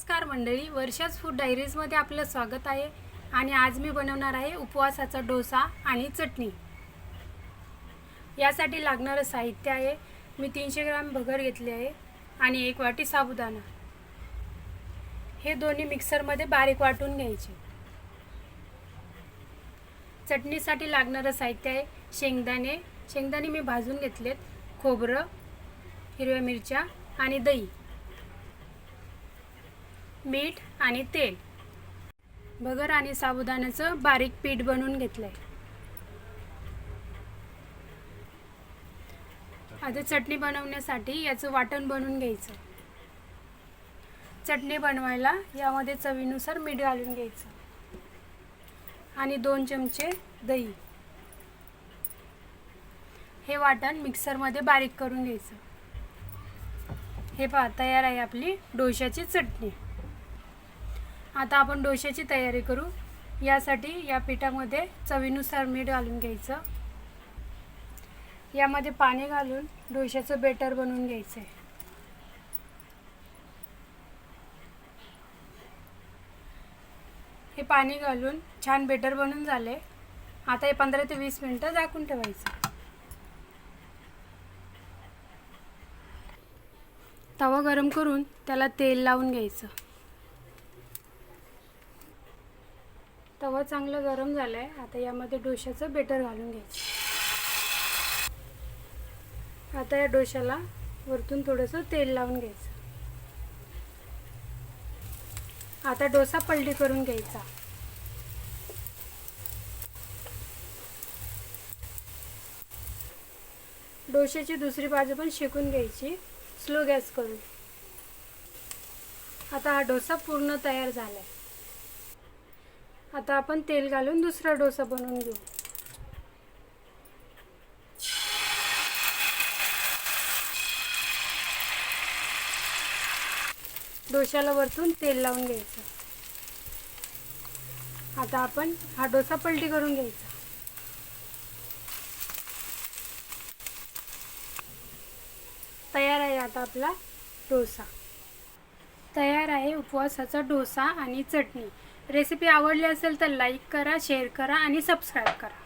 नमस्कार मंडळी, वर्षाज फूड डायरीजमध्ये आपलं स्वागत आहे। आणि आज मी बनवणार आहे उपवासाचा डोसा आणि चटणी। यासाठी लागणारं साहित्य आहे, मी 300 ग्राम भगर घेतली आहे आणि 1 वाटी साबुदाणा। हे दोन्ही मिक्सरमध्ये बारीक वाटून घ्यायचे। चटणीसाठी लागणारं साहित्य आहे शेंगदाणे मी भाजून घेतलेत, खोबरं, हिरव्या मिरच्या आणि दही, मीठ आणि तेल। भगर आणि साबुदाण्याचं बारीक पीठ बनवून घेतलंय। आता चटणी बनवण्यासाठी याचं वाटण बनवून घ्यायचं। चटणी बनवायला यामध्ये चवीनुसार मीठ घालून घ्यायचं आणि 2 चमचे दही। हे वाटण मिक्सरमध्ये बारीक करून घ्यायचं। हे पहा, तयार आहे आपली डोशाची चटणी। आता आपण डोशाची तयारी करू। यासाठी या पिठामध्ये चवीनुसार मीठ घालून घ्यायचं। यामध्ये पाणी घालून डोशाचं बेटर बनवून घ्यायचं आहे। हे पाणी घालून छान बेटर बनवून झाले। आता हे 15 ते 20 मिनिटं झाकून ठेवायचं। तवा गरम करून त्याला तेल लावून घ्यायचं। तवा चांगला गरम झालाय। आता यामध्ये डोशाचं बेटर घालून घ्यायचं। आता या डोशाला वरतून थोडंसं तेल लावून घ्यायचं। आता डोसा पलटी करून घ्यायचा। डोशाची दुसरी बाजू पण शेकून घ्यायची, स्लो गॅस करून। आता हा डोसा पूर्ण तयार झालाय। आता आपण तेल घालून दुसरा डोसा बनवून घेऊ। डोशाला वरतून तेल लावून घ्यायचं। आता आपण हा डोसा पलटी करून घ्यायचा। तयार आहे आता आपला डोसा। तयार आहे उपवासाचा डोसा आणि चटणी। रेसिपी आवडली असेल तर लाईक करा, शेअर करा आणि सबस्क्राईब करा।